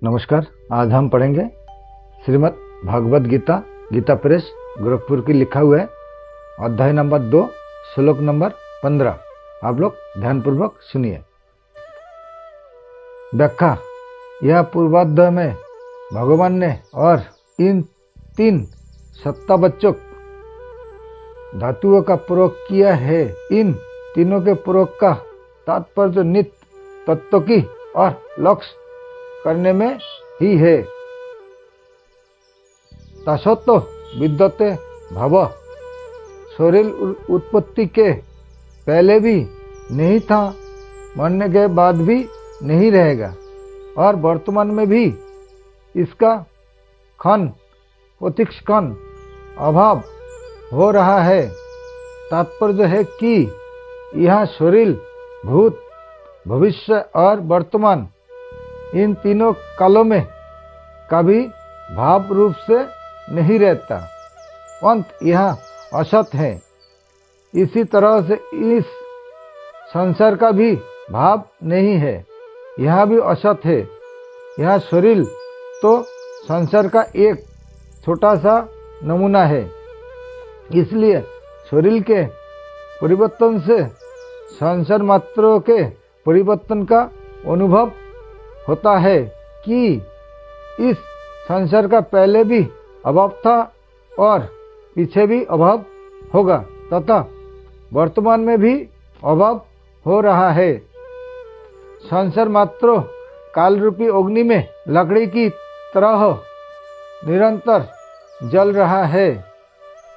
नमस्कार। आज हम पढ़ेंगे श्रीमद् भागवत गीता, गीता प्रेस गोरखपुर की लिखा हुआ है, अध्याय नंबर 2, श्लोक नंबर 15। आप लोग ध्यानपूर्वक सुनिए। व्याख्या। यह पूर्वाध्याय में भगवान ने और इन 3 सत्तावाचक धातुओं का प्रयोग किया है। इन तीनों के प्रयोग का तात्पर्य नित्य तत्व की और लक्ष्य करने में ही है। तसोतो विद्यते भव, शरीर उत्पत्ति के पहले भी नहीं था, मरने के बाद भी नहीं रहेगा और वर्तमान में भी इसका प्रतिक्षण अभाव हो रहा है। तात्पर्य है कि यह शरीर भूत, भविष्य और वर्तमान इन तीनों कालों में कभी भाव रूप से नहीं रहता, अंत यह असत है। इसी तरह से इस संसार का भी भाव नहीं है, यह भी असत है। यह शरीर तो संसार का एक छोटा सा नमूना है। इसलिए शरीर के परिवर्तन से संसार मात्रों के परिवर्तन का अनुभव होता है कि इस संसार का पहले भी अभाव था और पीछे भी अभाव होगा तथा वर्तमान में भी अभाव हो रहा है। संसार मात्र काल रूपी अग्नि में लकड़ी की तरह निरंतर जल रहा है।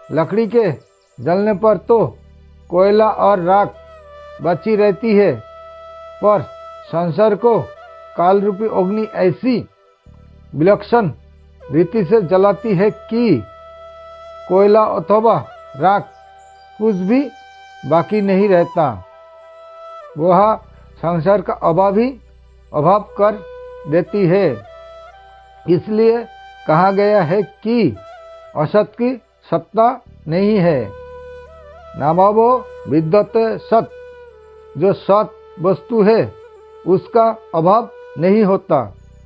लकड़ी के जलने पर तो कोयला और राख बची रहती है, पर संसार को काल रूपी अग्नि ऐसी विलक्षण रीति से जलाती है कि कोयला अथवा राख कुछ भी बाकी नहीं रहता। वह संसार का अभाव ही अभाव कर देती है। इसलिए कहा गया है कि असत की सत्ता नहीं है। नाभावो विद्यते सत, जो सत वस्तु है उसका अभाव नहीं होता।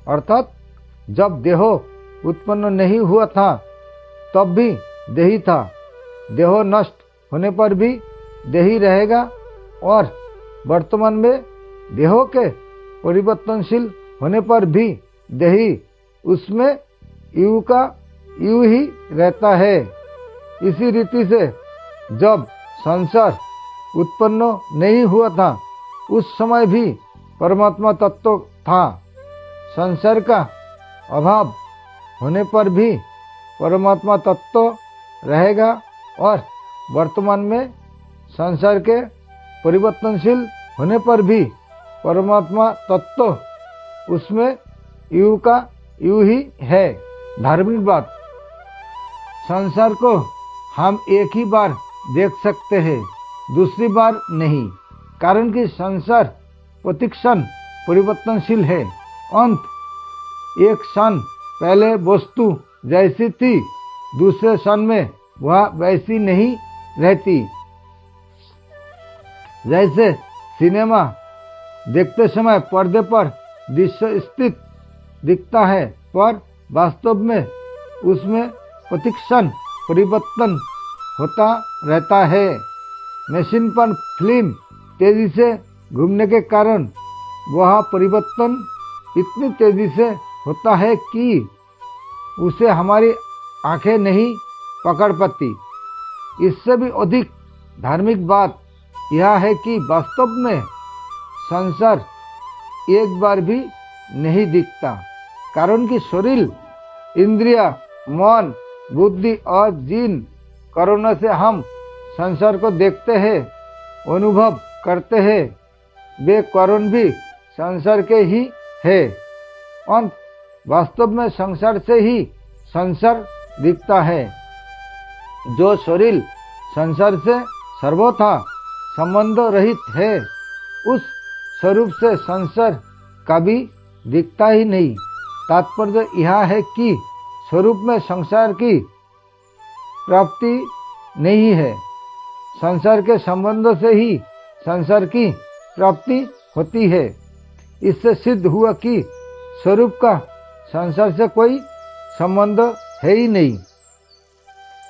अर्थात जब देहो उत्पन्न नहीं हुआ था तब भी देही था, देहो नष्ट होने पर भी देही रहेगा और वर्तमान में देहो के परिवर्तनशील होने पर भी देही उसमें यू का यू ही रहता है। इसी रीति से जब संसार उत्पन्न नहीं हुआ था उस समय भी परमात्मा तत्व था। संसार का अभाव होने पर भी परमात्मा तत्व रहेगा और वर्तमान में संसार के परिवर्तनशील होने पर भी परमात्मा तत्व उसमें यू का यू ही है। धार्मिक बात, संसार को हम एक ही बार देख सकते हैं, दूसरी बार नहीं, कारण कि संसार प्रतिक्षण परिवर्तनशील है। अंत एक क्षण पहले वस्तु जैसी थी, दूसरे क्षण में वह वैसी नहीं रहती। जैसे सिनेमा देखते समय पर्दे पर दृश्य स्थित दिखता है, पर वास्तव में उसमें प्रतिक्षण परिवर्तन होता रहता है। मशीन पर फिल्म तेजी से घूमने के कारण वह परिवर्तन इतनी तेजी से होता है कि उसे हमारी आंखें नहीं पकड़ पाती। इससे भी अधिक धार्मिक बात यह है कि वास्तव में संसार एक बार भी नहीं दिखता, कारण कि शरीर, इंद्रिया, मन, बुद्धि और जिन कारणों से हम संसार को देखते हैं, अनुभव करते हैं, वे कारण भी संसार के ही है। अंत वास्तव में संसार से ही संसार दिखता है। जो शरीर संसार से सर्वथा संबंध रहित है, उस स्वरूप से संसार कभी दिखता ही नहीं। तात्पर्य यह है कि स्वरूप में संसार की प्राप्ति नहीं है, संसार के संबंध से ही संसार की प्राप्ति होती है। इससे सिद्ध हुआ कि स्वरूप का संसार से कोई संबंध है ही नहीं।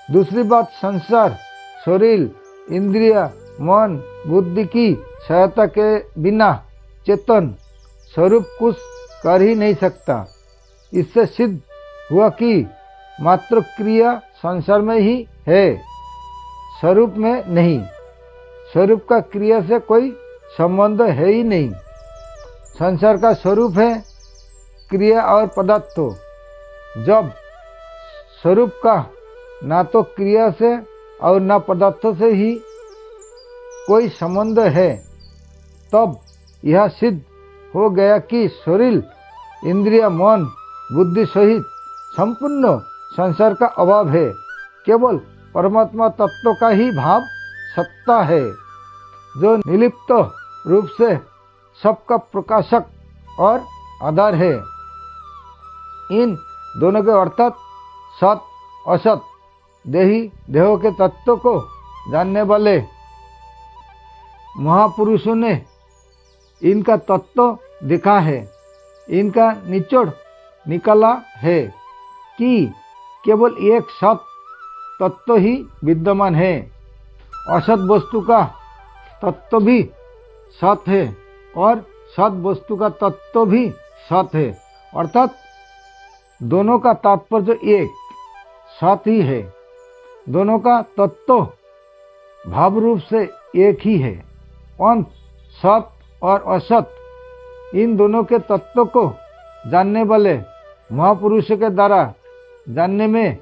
दूसरी बात, संसार शरीर, इंद्रिय, मन, बुद्धि की सहायता के बिना चेतन स्वरूप कुछ कर ही नहीं सकता। इससे सिद्ध हुआ कि मात्र क्रिया संसार में ही है, स्वरूप में नहीं। स्वरूप का क्रिया से कोई संबंध है ही नहीं। संसार का स्वरूप है क्रिया और पदार्थ। जब स्वरूप का ना तो क्रिया से और ना पदार्थों से ही कोई संबंध है, तब यह सिद्ध हो गया कि शरीर, इंद्रिय, मन, बुद्धि सहित संपूर्ण संसार का अभाव है। केवल परमात्मा तत्व का ही भाव सत्ता है, जो निर्लिप्त रूप से सबका प्रकाशक और आधार है। इन दोनों के अर्थात सत असत, देही देहों के तत्व को जानने वाले महापुरुषों ने इनका तत्व देखा है, इनका निचोड़ निकाला है कि केवल एक सत तत्व ही विद्यमान है। असत वस्तु का तत्व भी सत है और सत वस्तु का तत्व भी सत है, अर्थात दोनों का तात्पर्य एक सत ही है। दोनों का तत्व भाव रूप से एक ही है। अंत सत और असत, इन दोनों के तत्व को जानने वाले महापुरुषों के द्वारा जानने में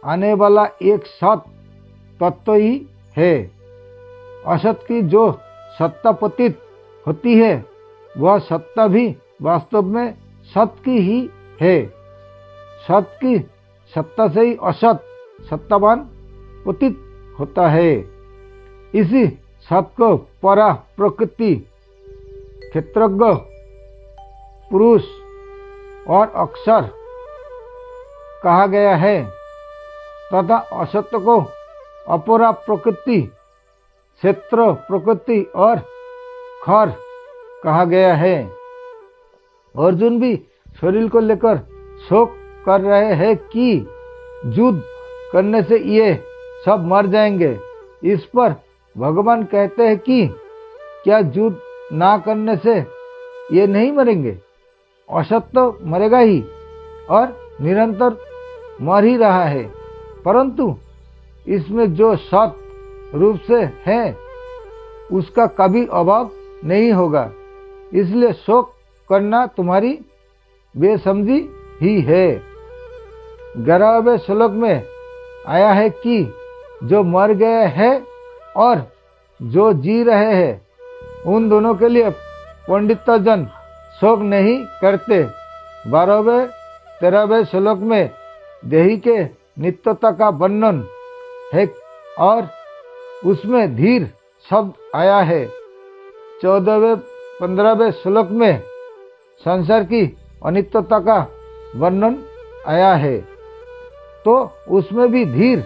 आने वाला एक सत तत्व ही है। असत की जो सत्ता प्रतीत होती है, वह सत्ता भी वास्तव में सत की ही है। सत की सत्ता से ही असत सत्तावान प्रतीत होता है। इसी सत को परा प्रकृति, क्षेत्रज्ञ पुरुष और अक्षर कहा गया है, तथा असत को अपरा प्रकृति, क्षेत्र प्रकृति और खर कहा गया है। अर्जुन भी शरीर को लेकर शोक कर रहे हैं कि युद्ध करने से ये सब मर जाएंगे। इस पर भगवान कहते हैं कि क्या युद्ध ना करने से ये नहीं मरेंगे? असत तो मरेगा ही और निरंतर मर ही रहा है, परंतु इसमें जो सत रूप से है उसका कभी अभाव नहीं होगा। इसलिए शोक करना तुम्हारी बेसमझी ही है। 11वें श्लोक में आया है कि जो मर गए हैं और जो जी रहे हैं, उन दोनों के लिए पंडितजन शोक नहीं करते। 12वें 13वें श्लोक में देही के नित्यता का वर्णन है और उसमें धीर शब्द आया है। 14वें 15वें श्लोक में संसार की अनित्यता का वर्णन आया है, तो उसमें भी धीर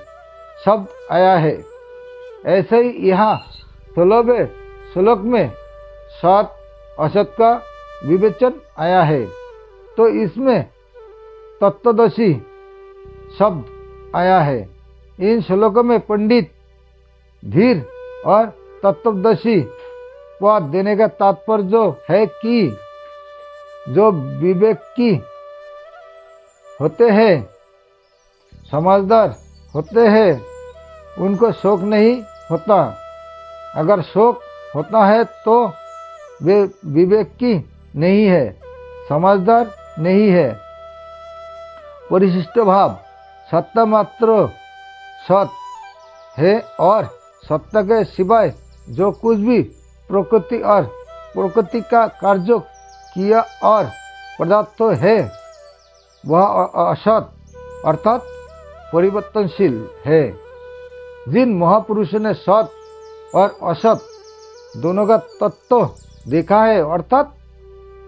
शब्द आया है। ऐसे ही यहाँ 16वें श्लोक में सत असत का विवेचन आया है, तो इसमें तत्वदर्शी शब्द आया है। इन श्लोकों में पंडित, धीर और तत्वदर्शी पद देने का तात्पर्य जो है कि जो विवेकी होते हैं, समझदार होते हैं, उनको शोक नहीं होता। अगर शोक होता है तो वे विवेकी नहीं है, समझदार नहीं है। परिशिष्ट भाव सत्ता मात्र सत है और सत्ता के सिवाय जो कुछ भी प्रकृति और प्रकृति का कार्य किया और पदार्थ है, वह असत अर्थात परिवर्तनशील है। जिन महापुरुषों ने सत और असत दोनों का तत्व देखा है, अर्थात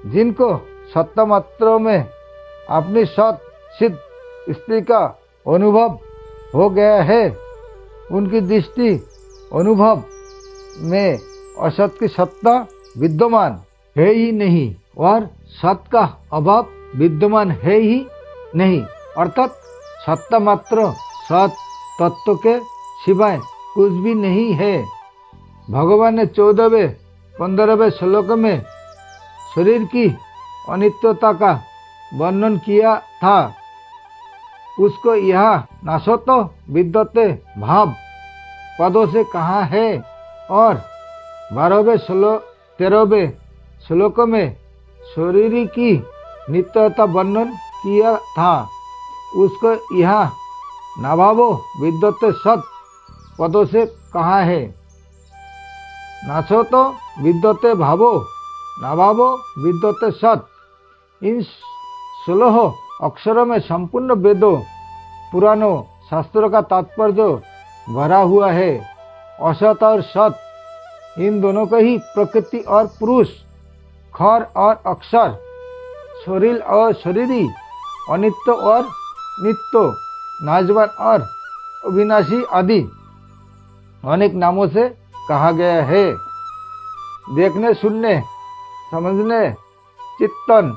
जिनको सत्ता मात्र में अपनी सत सिद्ध स्थिति का अनुभव हो गया है, उनकी दृष्टि अनुभव में असत की सत्ता विद्यमान है ही नहीं और सत का अभाव विद्यमान है ही नहीं, अर्थात सत्ता मात्र सत तत्व के सिवाय कुछ भी नहीं है। भगवान ने 14वें 15वें श्लोक में शरीर की अनित्यता का वर्णन किया था। उसको यह नासतो विद्यते भाव पदों से कहा है और 13वें श्लोक में शरीर की नित्यता वर्णन किया था। उसको यह नाभावो विद्यते सत पदों से कहा है। नासतो विद्यते भावो नाभावो विद्यते सत। इन 16 अक्षरों में संपूर्ण वेदों पुराणों शास्त्रों का तात्पर्य भरा हुआ है। असत और सत इन दोनों को ही प्रकृति और पुरुष, खर और अक्षर, शरीर और शरीरी, अनित्य और नित्य, नाजवान और अविनाशी आदि अनेक नामों से कहा गया है। देखने, सुनने, समझने, चिंतन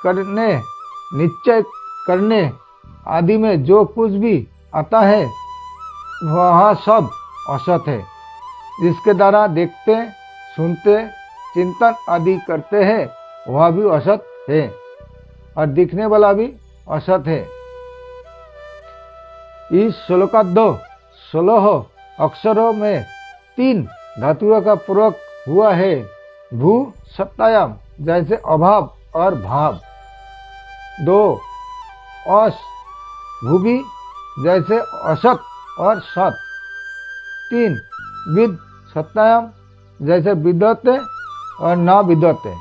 करने, निश्चय करने आदि में जो कुछ भी आता है वह सब असत है। जिसके द्वारा देखते, सुनते, चिंतन आदि करते हैं वह भी असत है और दिखने वाला भी असत है। इस श्लोकाद्ध 16 अक्षरों में 3 धातुओं का प्रयोग हुआ है। भू सत्तायाम जैसे अभाव और भाव। 2 अस भूवि जैसे असत और सत। 3 विद सत्तायाम जैसे विद्यते और न विद्यते।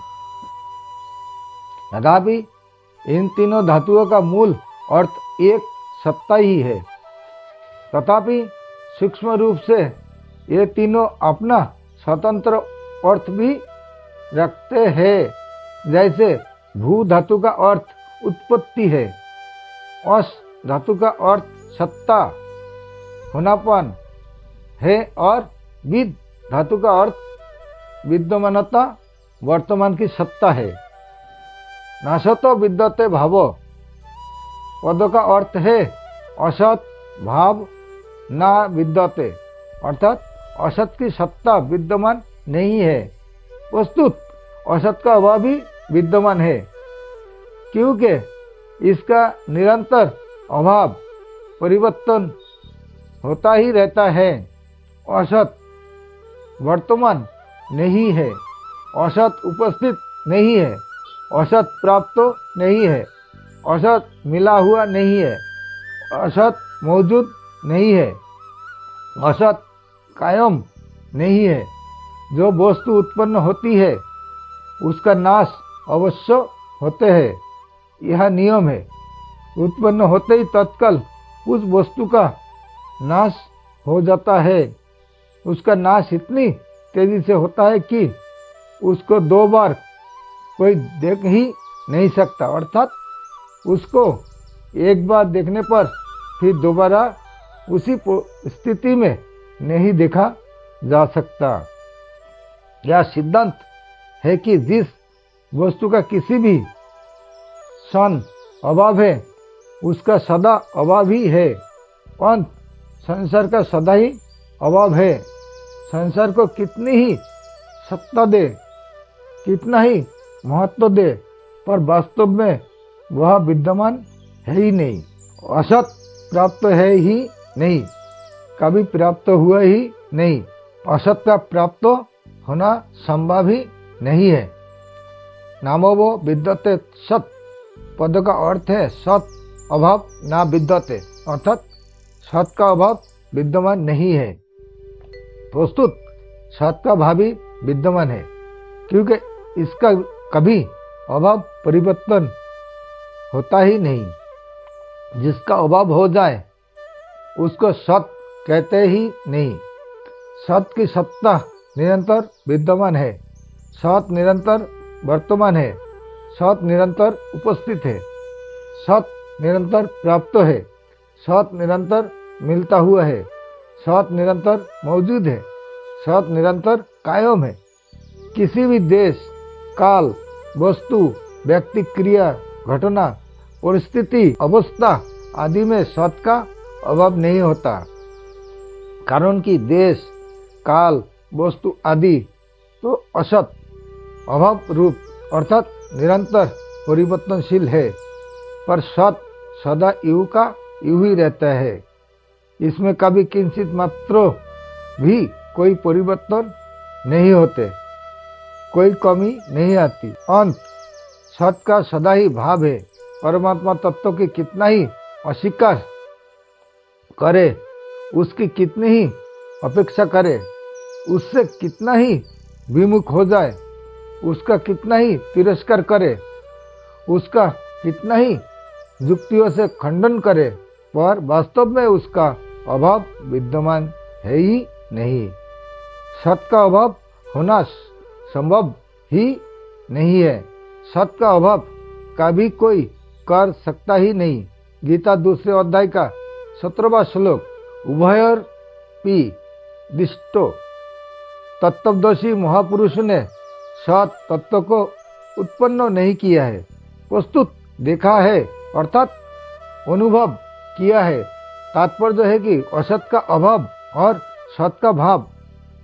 तथापि इन तीनों धातुओं का मूल अर्थ एक सत्ता ही है। तथापि सूक्ष्म रूप से ये तीनों अपना स्वतंत्र अर्थ भी रखते हैं। जैसे भू धातु का अर्थ उत्पत्ति है, अस धातु का अर्थ सत्ता होनापन है और विद धातु का अर्थ विद्यमानता वर्तमान की सत्ता है। नासतो विद्यते भावो पद का अर्थ है असत भाव ना विद्यते, अर्थात असत की सत्ता विद्यमान नहीं है। वस्तुत असत का अभाव भी विद्यमान है, क्योंकि इसका निरंतर अभाव परिवर्तन होता ही रहता है। असत वर्तमान नहीं है, असत उपस्थित नहीं है, असत प्राप्त नहीं है, असत मिला हुआ नहीं है, असत मौजूद नहीं है, असत कायम नहीं है। जो वस्तु उत्पन्न होती है उसका नाश अवश्य होते है, यह नियम है। उत्पन्न होते ही तत्काल उस वस्तु का नाश हो जाता है। उसका नाश इतनी तेजी से होता है कि उसको 2 बार कोई देख ही नहीं सकता, अर्थात उसको एक बार देखने पर फिर दोबारा उसी स्थिति में नहीं देखा जा सकता। यह सिद्धांत है कि जिस वस्तु का किसी भी क्षण अभाव है उसका सदा अभाव ही है। अंत संसार का सदा ही अभाव है। संसार को कितनी ही सत्ता दे, कितना ही महत्व दे, पर वास्तव में वह विद्यमान है ही नहीं। असत प्राप्त है ही नहीं, कभी प्राप्त हुआ ही नहीं। असत का प्राप्त होना संभव ही नहीं है। नामोवो विद्यते सत पद का अर्थ है सत अभाव ना विद्यते, अर्थात सत का अभाव विद्यमान नहीं है। प्रस्तुत सत का भाव भी विद्यमान है, क्योंकि इसका कभी अभाव परिवर्तन होता ही नहीं। जिसका अभाव हो जाए उसको सत कहते ही नहीं। सत की सत्ता निरंतर विद्यमान है, सत निरंतर वर्तमान है, सत निरंतर उपस्थित है, सत निरंतर प्राप्त है, सत निरंतर मिलता हुआ है, सत निरंतर मौजूद है, सत निरंतर कायम है। किसी भी देश, काल, वस्तु, व्यक्ति, क्रिया, घटना, परिस्थिति, अवस्था आदि में सत का अभाव नहीं होता, कारण कि देश, काल, वस्तु आदि तो असत, अभाव रूप अर्थात निरंतर परिवर्तनशील है, पर सत सदा यूं का यूं ही रहता है। इसमें कभी किंचित मात्र भी कोई परिवर्तन नहीं होते, कोई कमी नहीं आती। अंत सत का सदा ही भाव है। परमात्मा तत्व की कितना ही अस्वीकार करे, उसकी कितनी ही अपेक्षा करे, उससे कितना ही विमुख हो जाए, उसका कितना ही तिरस्कार करे, उसका कितना ही युक्तियों से खंडन करे, पर वास्तव में उसका अभाव विद्यमान है ही नहीं। सत का अभाव होना संभव ही नहीं है। सत का अभाव कभी कोई कर सकता ही नहीं। गीता 2 अध्याय का 17वां श्लोक, उभयोरपि दिष्टो तत्वदर्शी महापुरुष ने सत तत्व को उत्पन्न नहीं किया है, प्रस्तुत देखा है अर्थात अनुभव किया है। तात्पर्य है कि असत का अभाव और सत का भाव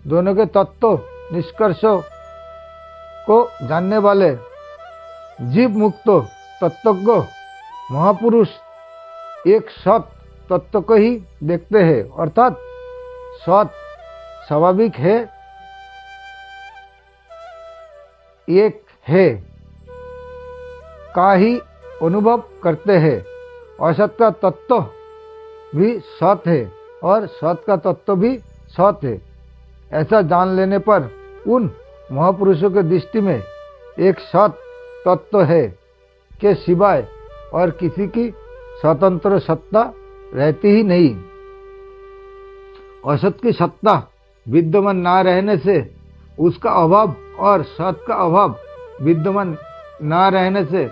दोनों के तत्व निष्कर्षों को जानने वाले जीव मुक्त तत्वज्ञ महापुरुष एक सत तत्व को ही देखते हैं, अर्थात सत स्वाभाविक है, एक है का ही अनुभव करते हैं। असत का तत्व भी सत है और सत का तत्व भी सत है। ऐसा जान लेने पर उन महापुरुषों के दृष्टि में एक सत तत्व है के सिवाय और किसी की स्वतंत्र सत्ता रहती ही नहीं। असत की सत्ता विद्यमान ना रहने से उसका अभाव और सत का अभाव विद्यमान ना रहने से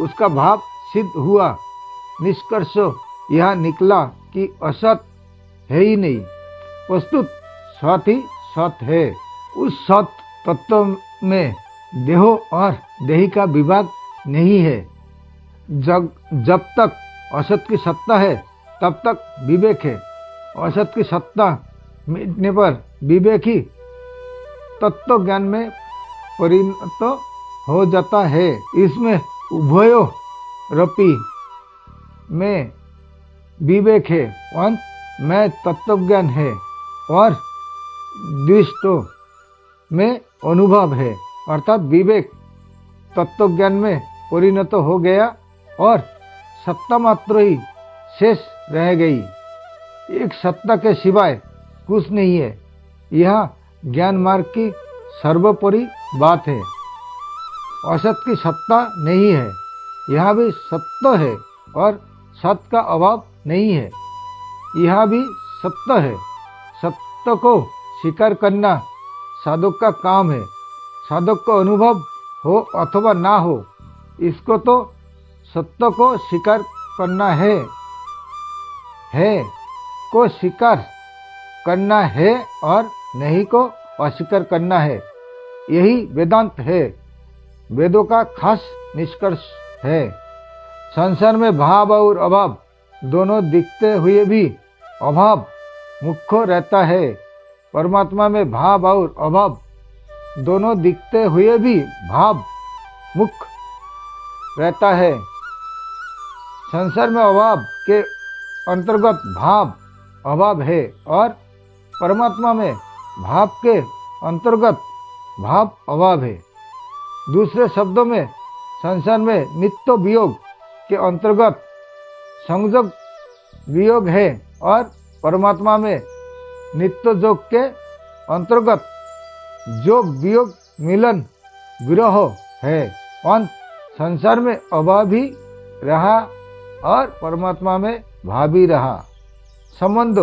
उसका भाव सिद्ध हुआ। निष्कर्ष यह निकला कि असत है ही नहीं, प्रस्तुत सत ही सत है। उस सत तत्व में देहो और देही का विभाग नहीं है। जब तक असत की सत्ता है तब तक विवेक है। असत की सत्ता मिटने पर विवेक ही तत्व ज्ञान में परिणत हो जाता है। इसमें उभयो रपि में विवेक है, अंत में तत्व ज्ञान है और दृष्टो में अनुभव है, अर्थात विवेक तत्व ज्ञान में परिणत हो गया और सत्ता मात्र ही शेष रह गई। एक सत्ता के सिवाय कुछ नहीं है। यह ज्ञान मार्ग की सर्वोपरि बात है। असत की सत्ता नहीं है, यह भी सत्य है, और सत का अभाव नहीं है, यह भी सत्य है। सत्य को स्वीकार करना साधक का काम है। साधक को अनुभव हो अथवा ना हो, इसको तो सत्य को स्वीकार करना है को स्वीकार करना है और नहीं को अस्वीकार करना है। यही वेदांत है, वेदों का खास निष्कर्ष है। संसार में भाव और अभाव दोनों दिखते हुए भी अभाव मुख्य रहता है। परमात्मा में भाव और अभाव दोनों दिखते हुए भी भाव मुख्य रहता है। संसार में अभाव के अंतर्गत भाव अभाव है और परमात्मा में भाव के अंतर्गत भाव अभाव है। दूसरे शब्दों में संसार में नित्य वियोग के अंतर्गत संयोग वियोग है और परमात्मा में नित्य जोग के अंतर्गत जोग वियोग मिलन विरह है। अंत संसार में अभाव ही रहा और परमात्मा में भाव ही रहा। संबंध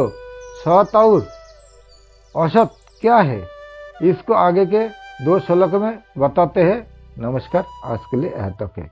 सत और असत क्या है, इसको आगे के 2 श्लोक में बताते हैं। नमस्कार, आज के लिए यहाँ तक है।